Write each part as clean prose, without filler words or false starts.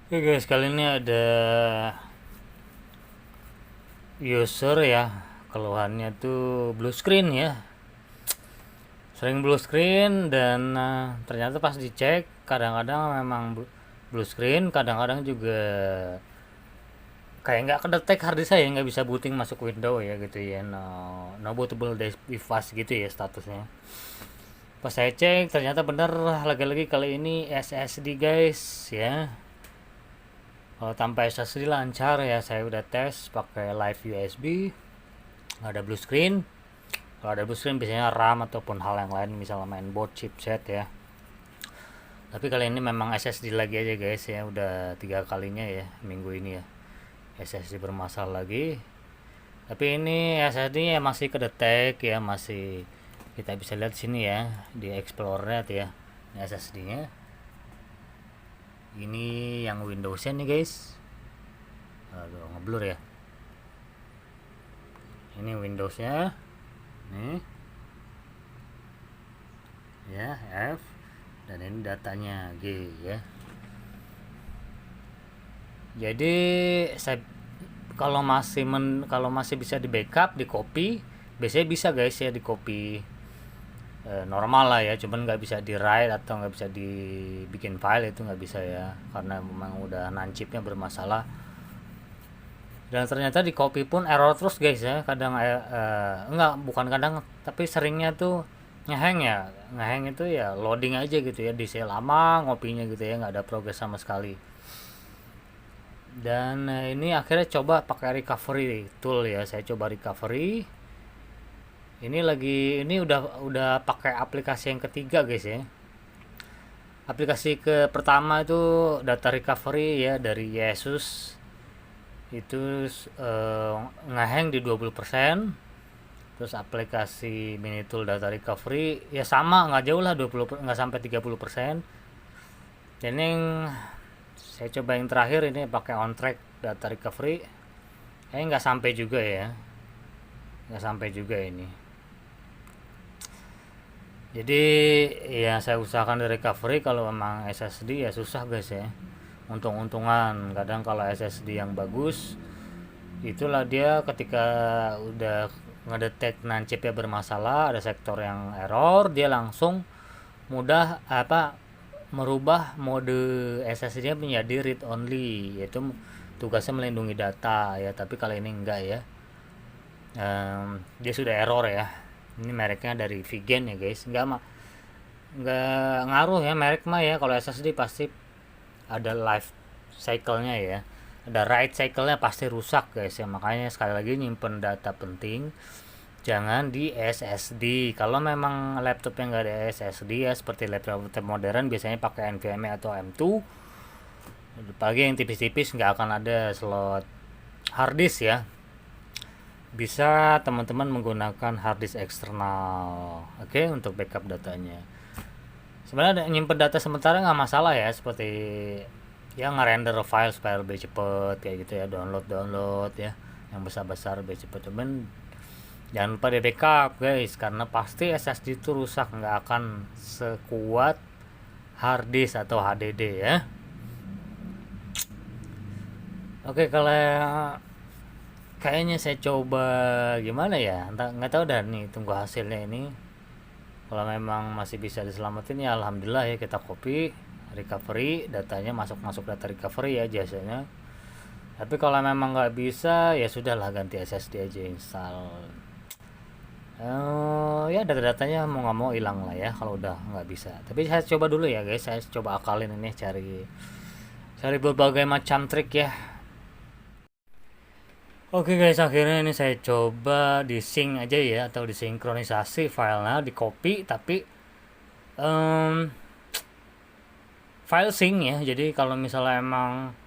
Oke guys, kali ini ada user ya, keluhannya tuh blue screen ya, sering blue screen dan ternyata pas dicek kadang-kadang memang blue screen, kadang-kadang juga kayak nggak kedetek harddisk saya, nggak bisa booting masuk window ya gitu ya, no bootable device gitu ya statusnya. Pas saya cek ternyata bener, lagi-lagi kali ini SSD guys ya. Kalau tanpa SSD lancar ya, saya udah tes pakai live USB, nggak ada blue screen. Kalau ada blue screen biasanya RAM ataupun hal yang lain, misalnya mainboard, chipset ya. Tapi kali ini memang SSD lagi aja guys ya, udah 3 kalinya ya minggu ini ya SSD bermasalah lagi. Tapi ini SSD ya masih kedetek ya, masih kita bisa lihat sini ya di Explorer ya. Ini SSD-nya. Ini yang Windows-nya nih guys. Aduh, ngeblur ya. Ini Windows-nya. Nih. Ya, F. Dan ini datanya G ya. Jadi saya kalau masih bisa di backup, di copy, biasanya bisa guys ya di copy normal lah ya, cuman nggak bisa di write atau nggak bisa dibikin file, itu nggak bisa ya karena memang udah nancipnya bermasalah. Dan ternyata di copy pun error terus guys ya, kadang enggak, bukan kadang, tapi seringnya tuh ngehang ya. Ngehang itu ya loading aja gitu ya, di lama ngopinya gitu ya, nggak ada progres sama sekali. Dan ini akhirnya coba pakai recovery tool ya, saya coba recovery. Ini udah pakai aplikasi yang ketiga guys ya. Aplikasi ke pertama itu data recovery ya dari Yesus, itu eh, ngehang di 20%. Terus aplikasi Minitool data recovery ya sama, nggak jauh lah, 20, nggak sampai 30%. Dan yang saya coba yang terakhir ini pakai on track data recovery, nggak sampai juga ya, nggak sampai juga ini. Jadi ya saya usahakan di recovery, kalau memang SSD ya susah guys ya, untung-untungan. Kadang kalau SSD yang bagus, itulah dia ketika udah ngedetek nancipnya bermasalah, ada sektor yang error, dia langsung mudah merubah mode SSD-nya menjadi read only, yaitu tugasnya melindungi data ya. Tapi kali ini enggak ya. Dia sudah error ya. Ini mereknya dari Vigen ya guys. Enggak ngaruh ya merek mah ya. Kalau SSD pasti ada life cycle-nya ya. Ada write cycle-nya pasti rusak guys ya. Makanya sekali lagi, nyimpen data penting jangan di SSD. Kalau memang laptopnya nggak ada SSD ya, seperti laptop modern biasanya pakai NVMe atau M2. Apalagi yang tipis-tipis nggak akan ada slot harddisk ya. Bisa teman-teman menggunakan harddisk eksternal, oke, untuk backup datanya. Sebenarnya nyimpen data sementara nggak masalah ya, seperti ya ngerender file supaya lebih cepet kayak gitu ya, download ya, yang besar-besar lebih cepet. Cuman jangan lupa di backup guys, karena pasti SSD itu rusak, nggak akan sekuat harddisk atau HDD ya. Oke, kalau kayaknya saya coba gimana ya, entah, nggak tahu dah nih, tunggu hasilnya ini. Kalau memang masih bisa diselamatin ya alhamdulillah ya, kita copy recovery datanya, masuk data recovery ya jasanya. Tapi kalau memang nggak bisa ya sudahlah, ganti SSD aja, install. Ya data-datanya mau nggak mau hilang lah ya kalau udah nggak bisa. Tapi saya coba dulu ya guys, saya coba akalin ini, cari cari berbagai macam trik ya. Oke guys, akhirnya ini saya coba di sync aja ya, atau disinkronisasi filenya, di copy, tapi em, file sync ya. Jadi kalau misalnya emang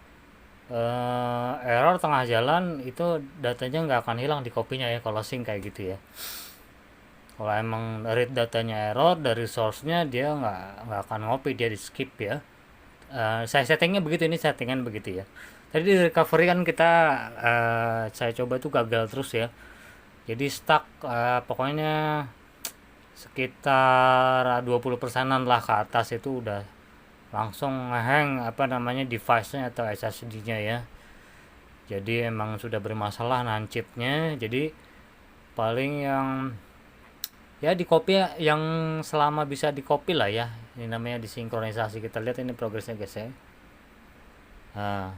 error tengah jalan, itu datanya nggak akan hilang di kopinya ya kalau sync kayak gitu ya. Kalau emang read datanya error dari source-nya, dia nggak akan ngopi, dia di skip ya. Saya settingnya begitu, ini settingan begitu ya. Tadi di recovery kan kita saya coba tuh gagal terus ya. Jadi stuck, pokoknya sekitar 20%-an lah ke atas itu udah langsung ngehang apa namanya device-nya atau SSD-nya ya. Jadi emang sudah bermasalah nancipnya. Jadi paling yang ya di copy ya, yang selama bisa di copy lah ya. Ini namanya disinkronisasi. Kita lihat ini progresnya guys ya. Nah,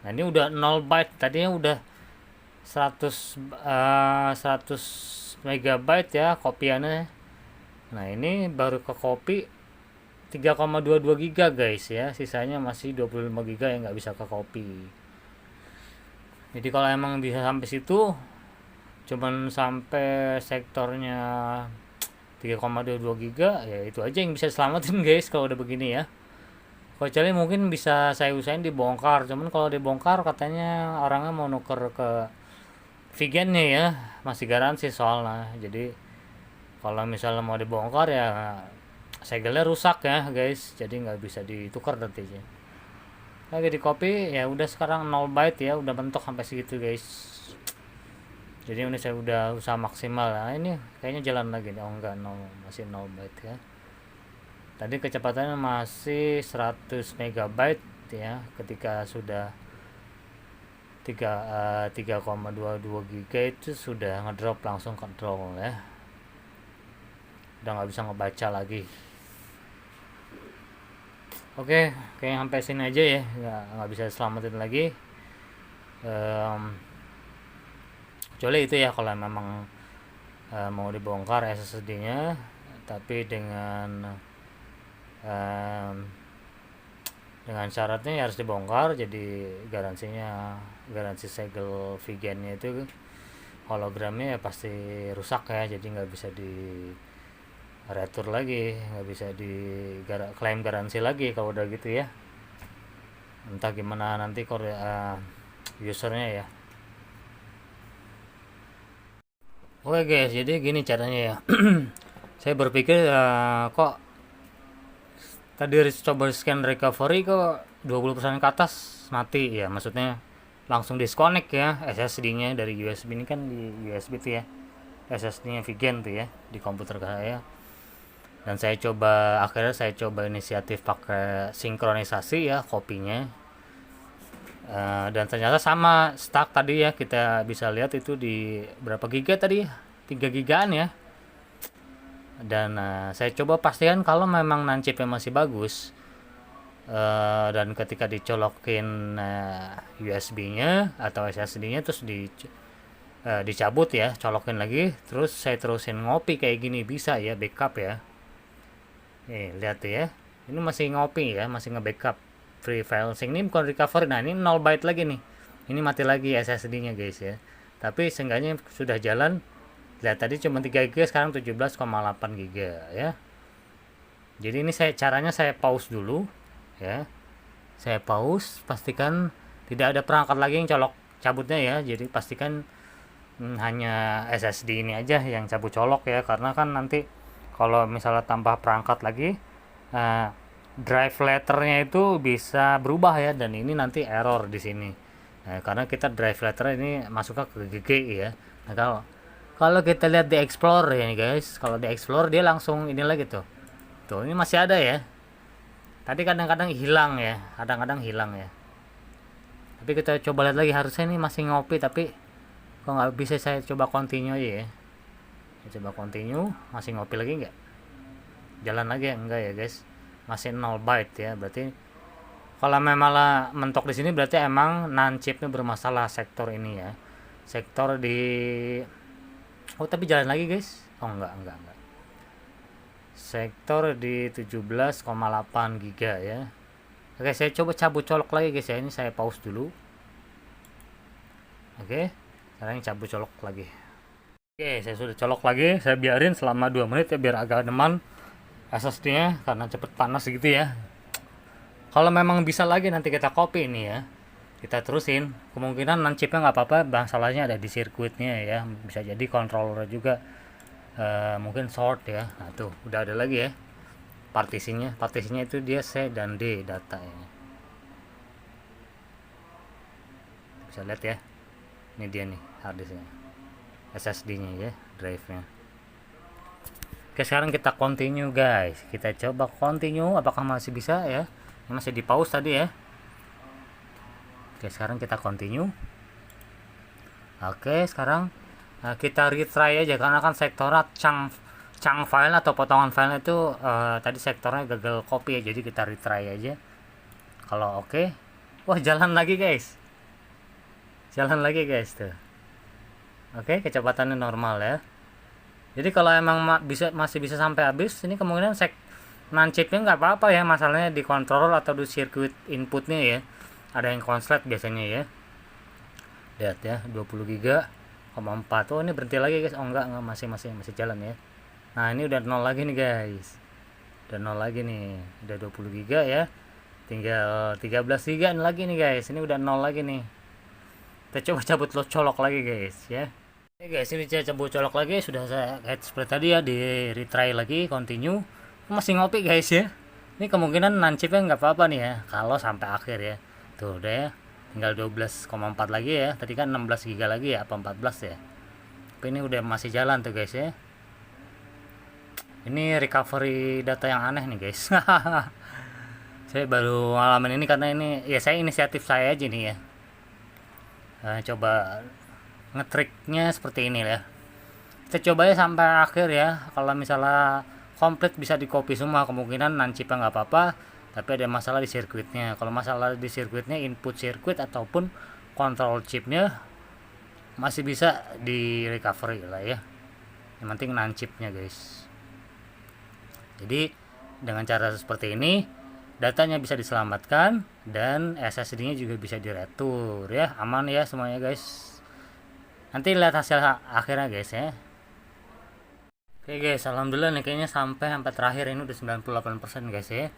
nah ini udah 0 byte, tadinya udah 100 megabyte ya kopiannya. Nah ini baru ke copy 3,22 giga guys ya, sisanya masih 25 giga yang nggak bisa ke copy. Jadi kalau emang bisa sampai situ, cuman sampai sektornya 3,22 giga, ya itu aja yang bisa selamatin guys kalau udah begini ya. Kecuali mungkin bisa saya usahain dibongkar, cuman kalau dibongkar katanya orangnya mau nuker ke vegannya ya, masih garansi soalnya. Jadi kalau misalnya mau dibongkar ya segelnya rusak ya guys, jadi nggak bisa ditukar nantinya. Lagi di copy ya udah sekarang 0 byte ya, udah mentok sampai segitu guys. Jadi ini saya udah usaha maksimal. Nah ini kayaknya jalan lagi nih. Oh enggak, 0, masih 0 byte ya. Tadi kecepatannya masih 100 megabyte ya, ketika sudah 3,22 giga itu sudah ngedrop langsung ke draw ya. Udah nggak bisa ngebaca lagi. Oke, kayaknya sampai sini aja ya, nggak bisa selamatin lagi. Kecuali itu ya kalau memang mau dibongkar SSD-nya, tapi dengan syaratnya ya harus dibongkar. Jadi garansi segel vegannya itu hologramnya ya pasti rusak ya, jadi nggak bisa di retur lagi, nggak bisa di klaim garansi lagi kalau udah gitu ya. Entah gimana nanti usernya ya. Oke guys, jadi gini caranya ya. Saya berpikir kok tadi coba scan recovery kok 20% ke atas mati ya, maksudnya langsung disconnect ya SSD-nya dari USB. Ini kan di USB tuh ya, SSD-nya vegan tuh ya di komputer saya. Dan akhirnya saya coba inisiatif pakai sinkronisasi ya kopinya. Dan ternyata sama stuck tadi ya, kita bisa lihat itu di berapa giga tadi ya, 3 gigaan ya. Dan saya coba pastikan kalau memang nancipnya masih bagus, dan ketika dicolokin USB-nya atau SSD-nya terus dicabut ya, colokin lagi, terus saya terusin ngopi kayak gini, bisa ya backup ya. Nih lihat ya, ini masih ngopi ya, masih nge-backup free file sync. Ini bukan recovery. Nah ini 0 byte lagi nih, ini mati lagi SSD-nya guys ya, tapi seenggaknya sudah jalan. Lihat tadi cuma 3 GB, sekarang 17,8 GB ya. Jadi ini caranya saya pause dulu ya. Saya pause, pastikan tidak ada perangkat lagi yang colok cabutnya ya. Jadi pastikan hanya SSD ini aja yang cabut colok ya, karena kan nanti kalau misalnya tambah perangkat lagi, drive letternya itu bisa berubah ya, dan ini nanti error di sini. Nah, karena kita drive letter ini masuknya ke GG ya. Nah, kalau kita lihat di Explore ya nih guys, kalau di Explore dia langsung ini lagi tuh. Tuh, ini masih ada ya. Tadi kadang-kadang hilang ya, kadang-kadang hilang ya. Tapi kita coba lihat lagi, harusnya ini masih ngopi, tapi kok nggak bisa. Saya coba continue aja ya. Saya coba continue, masih ngopi lagi nggak? Jalan lagi ya? Enggak ya guys, masih 0 byte ya. Berarti kalau memang mentok di sini berarti emang NAND chipnya bermasalah sektor ini ya. Sektor di tapi jalan lagi guys. Oh enggak. Sektor di 17,8 giga ya. Oke, saya coba cabut colok lagi guys ya. Ini saya pause dulu. Oke, sekarang cabut colok lagi. Oke, saya sudah colok lagi. Saya biarin selama 2 menit ya, biar agak deman SSD-nya karena cepet panas gitu ya. Kalau memang bisa lagi nanti kita copy ini ya, kita terusin. Kemungkinan non chipnya nggak apa-apa, masalahnya ada di sirkuitnya ya. Bisa jadi controller juga mungkin short ya. Nah tuh udah ada lagi ya partisinya itu dia C dan D data ya. Bisa lihat ya, ini dia nih harddisknya, SSD nya ya, drive nya. Oke, sekarang kita continue guys, kita coba continue apakah masih bisa ya. Ini masih di pause tadi ya. Oke, sekarang kita continue. Oke, sekarang kita retry aja karena kan sektornya chunk file atau potongan file itu tadi sektornya gagal copy ya, jadi kita retry aja. Kalau oke, wah jalan lagi guys, tuh. Oke, kecepatannya normal ya. Jadi kalau emang masih bisa sampai habis, ini kemungkinan non-chipnya nggak apa-apa ya, masalahnya di controller atau di circuit inputnya ya. Ada yang konslet biasanya ya. Lihat ya, 20 giga, 4. Oh, ini berhenti lagi guys. Oh enggak, masih jalan ya. Nah, ini udah 0 lagi nih guys. Udah 0 lagi nih. Udah 20 giga ya. Tinggal 13 giga lagi nih guys. Ini udah 0 lagi nih. Kita coba cabut colok lagi guys ya. Oke guys, ini saya cabut colok lagi. Sudah saya kayak seperti tadi ya, di retry lagi, continue. Masih ngopi guys ya. Ini kemungkinan non-chipnya nggak apa-apa nih ya, kalau sampai akhir ya. Tuh udah ya, tinggal 12,4 lagi ya. Tadi kan 16 giga lagi ya, apa 14 ya. Tapi ini udah masih jalan tuh guys ya. Ini recovery data yang aneh nih guys. Saya baru ngalamin ini karena ini ya, saya inisiatif saya aja nih ya. Coba ngetriknya seperti ini ya. Kita coba ya sampai akhir ya. Kalau misalnya komplit bisa di copy semua, kemungkinan non-chipnya nggak apa-apa, tapi ada masalah di sirkuitnya. Kalau masalah di sirkuitnya, input sirkuit ataupun control chipnya masih bisa di recovery lah ya. Yang penting non-chipnya guys. Jadi dengan cara seperti ini datanya bisa diselamatkan dan SSD-nya juga bisa diretur ya. Aman ya semuanya guys. Nanti lihat hasil akhirnya guys ya. Oke guys, alhamdulillah nih kayaknya sampai terakhir ini udah 98% guys ya.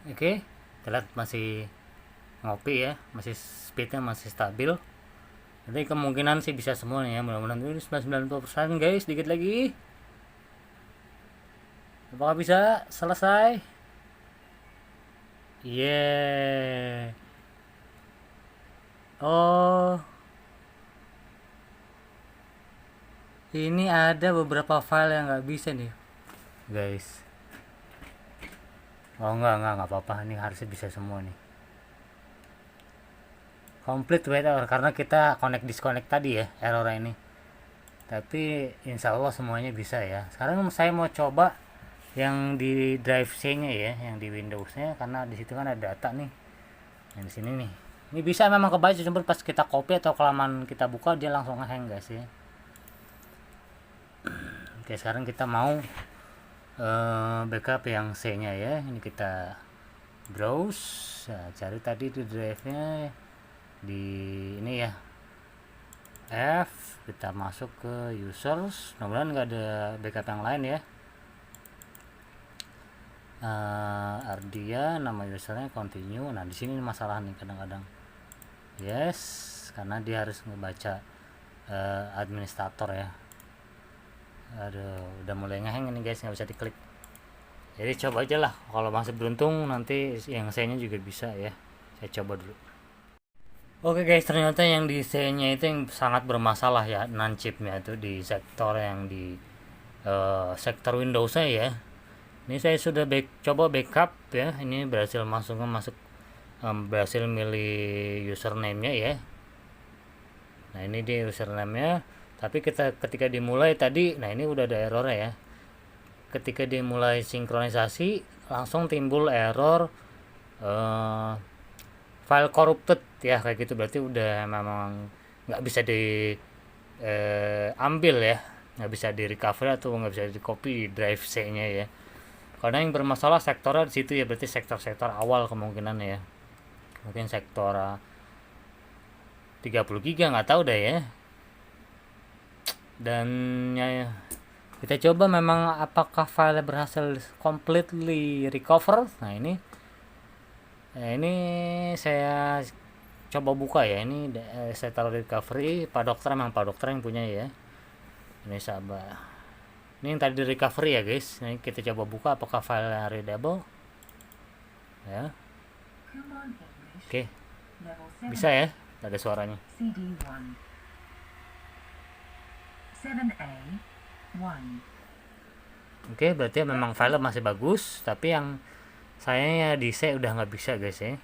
Oke, kita lihat masih ngopi ya, masih speednya masih stabil. Jadi kemungkinan sih bisa semua nih ya, mudah-mudahan ini 99% guys, dikit lagi. Apakah bisa selesai? Yeah. Oh, ini ada beberapa file yang nggak bisa nih guys. Oh nggak apa-apa, ini harusnya bisa semua nih. Complete wait error karena kita disconnect tadi ya, error ini. Tapi insya Allah semuanya bisa ya. Sekarang saya mau coba yang di drive C-nya ya, yang di Windows-nya, karena di situ kan ada data nih. Yang di sini nih. Ini bisa memang kebaca, cuma pas kita copy atau kelamaan kita buka dia langsung nge-hang guys ya. Oke, sekarang kita mau backup yang C-nya ya. Ini kita browse, nah, cari tadi di drive-nya di ini ya. F, kita masuk ke users. Mudah-mudahan nggak ada backup yang lain ya. Ardia, nama usernya continue. Nah, di sini masalah nih kadang-kadang. Yes, karena dia harus ngebaca administrator ya. Aduh, udah mulai ngehang ini guys, nggak bisa diklik. Jadi coba aja lah, kalau masih beruntung nanti yang C-nya juga bisa ya. Saya coba dulu. Oke guys, ternyata yang di C-nya itu yang sangat bermasalah ya, non-chipnya itu di sektor yang di sektor Windows-nya ya. Ini saya sudah coba backup ya, ini berhasil masuk berhasil milih username-nya ya. Nah, ini dia username-nya. Tapi ketika dimulai tadi, nah ini udah ada error ya. Ketika dimulai sinkronisasi, langsung timbul error file corrupted ya, kayak gitu. Berarti udah memang nggak bisa diambil ya, nggak bisa di recovery atau nggak bisa di copy drive C-nya ya. Karena yang bermasalah sektornya di situ ya, berarti sektor-sektor awal kemungkinan ya. Mungkin sektor 30 giga nggak tahu deh ya. Dan ya, kita coba memang apakah file berhasil completely recover. Nah ini saya coba buka ya. Ini saya taruh recovery. Pak dokter yang punya ya. Ini sabar. Ini yang tadi di recovery ya guys. Ini kita coba buka apakah file readable ya. Oke, bisa ya, ada suaranya. Oke, berarti memang file masih bagus, tapi yang sayangnya di C udah nggak bisa guys ya.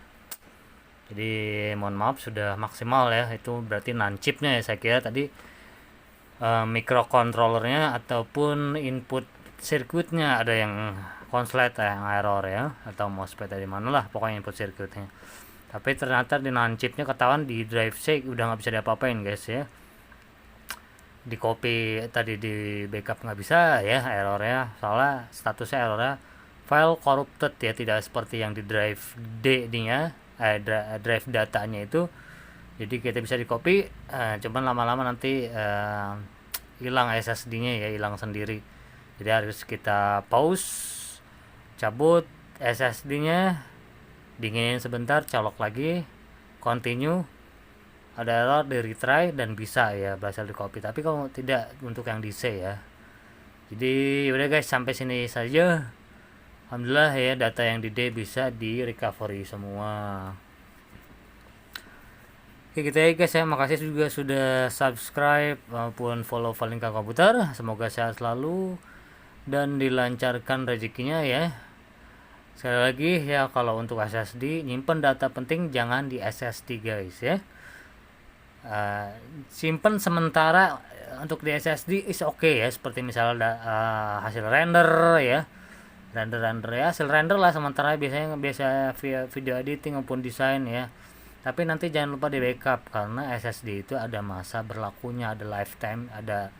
Jadi mohon maaf, sudah maksimal ya, itu berarti non chipnya ya. Saya kira tadi microcontrollernya ataupun input sirkuitnya ada yang konslet yang error ya, atau MOSFET dari mana lah, pokoknya input sirkuitnya. Tapi ternyata di non chipnya ketahuan di drive C udah nggak bisa diapa-apain guys ya. Di copy tadi, di backup nggak bisa ya, errornya soalnya statusnya errornya file corrupted ya, tidak seperti yang di drive D nya, drive datanya itu. Jadi kita bisa di copy, cuman lama-lama nanti hilang SSD nya ya, hilang sendiri. Jadi harus kita pause, cabut SSD nya, dinginin sebentar, colok lagi, continue, ada error di retry dan bisa ya berhasil di copy. Tapi kalau tidak untuk yang di C ya. Jadi udah guys, sampai sini saja. Alhamdulillah ya, data yang di D bisa di recovery semua. Oke gitu ya guys ya, makasih juga sudah subscribe maupun follow Valingka Komputer. Semoga sehat selalu dan dilancarkan rezekinya ya. Sekali lagi ya, kalau untuk SSD nyimpen data penting jangan di SSD guys ya. Simpen sementara untuk di SSD is okay ya, seperti misalnya hasil render ya, render ya, hasil render lah sementara, biasa via video editing maupun desain ya. Tapi nanti jangan lupa di backup, karena SSD itu ada masa berlakunya, ada lifetime, ada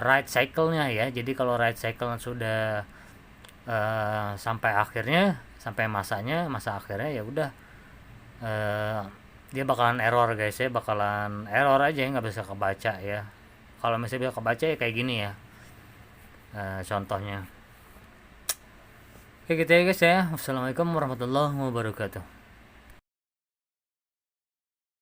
write cycle-nya ya. Jadi kalau write cycle sudah sampai akhirnya, sampai masa akhirnya ya udah, dia bakalan error guys ya, bakalan error aja, nggak bisa kebaca ya. Kalau misalnya bisa kebaca ya kayak gini ya, contohnya. Oke gitu ya guys ya. Wassalamualaikum warahmatullahi wabarakatuh.